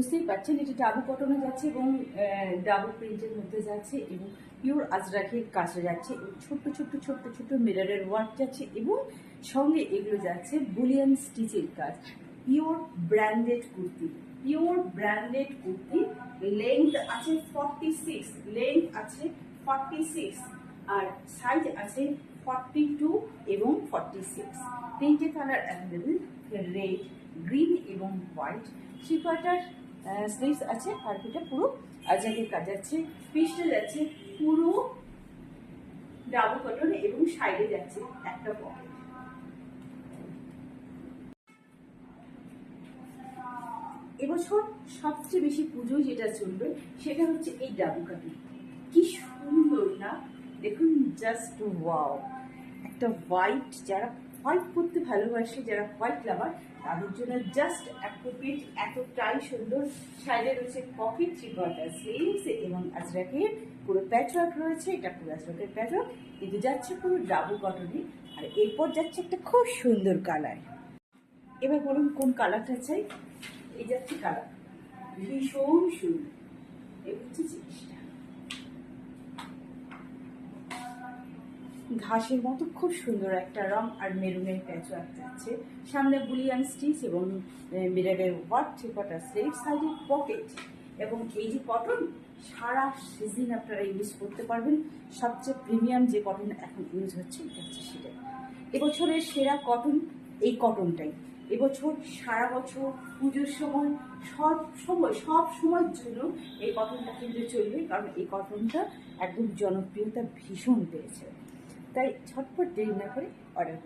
বুঝতেই পারছেন এটা ডাবু কটনে যাচ্ছে এবং ডাবু প্রিন্টের মধ্যে যাচ্ছে এবং পিওর আজরাকের কাছে যাচ্ছে এবং ছোট্ট ছোট্ট ছোট্ট ছোট্ট মিররের ওয়ার্ক যাচ্ছে এবং সঙ্গে এগুলো যাচ্ছে বুলিয়ান স্টিচের কাজ। Pure branded kurti, pure branded kurti. Length আছে 46, লেন্থ আছে 46 আর সাইজ আছে 42 এবং 46। তিনটে কালার অ্যাভেলেবেল, রেড, গ্রিন এবং হোয়াইট। থ্রি কোয়ার্টার স্লিভস আছে আর এটা পুরো আজরাকের কাজ যাচ্ছে। পিসটা যাচ্ছে পুরো ডাবল কটন এবং সাইডে যাচ্ছে একটা পকেট। এবছর সবচেয়ে বেশি পুজো যেটা চলবে সেটা হচ্ছে এই ডাবু কাটি। কি সুন্দর না, দেখুন জাস্ট ওয়াও। একটা হোয়াইট, যারা হোয়াইট পরতে ভালোবাসে, যারা হোয়াইট লাভার তাদের জন্য জাস্ট অ্যাপ্রোপ্রিয়েট, এতটাই সুন্দর। সাইডে রয়েছে পকেট, থ্রি কোয়ার্টার স্লিভস এবং আজরাকের পুরো প্যাচওয়ার্ক রয়েছে। এটা পুরো আজরাকের প্যাচওয়ার্ক কিন্তু যাচ্ছে পুরো ডাবু কটনে। আর এরপর যাচ্ছে একটা খুব সুন্দর কালার। এবার বলুন কোন কালারটা চাই। এই যাচ্ছে কালার, ভীষণ সুন্দর। এই হচ্ছে জিনিসটা, ঘাসের মতো খুব সুন্দর একটা রং আর মেরুনের প্যাচওয়ার্ক যাচ্ছে। সামনে বুলিয়ান স্টিচ এবং মিররের ওয়ার্ক, থ্রি কোয়ার্টার স্লিভ, সাইডে পকেট। এবং এই যে কটন সারা সিজন আপনারা ইউজ করতে পারবেন। সবচেয়ে প্রিমিয়াম যে কটন এখন ইউজ হচ্ছে এটা হচ্ছে সেটা। এবছরের সেরা কটন এই কটনটাই। এবছর সারা বছর পুজোর সময় সব সময়ের জন্য এই কটনটা কিন্তু চলবে, কারণ এই কটনটা একদম জনপ্রিয়তা ভীষণ পেয়েছে। তাই ঝটপট দেরি না করে অর্ডার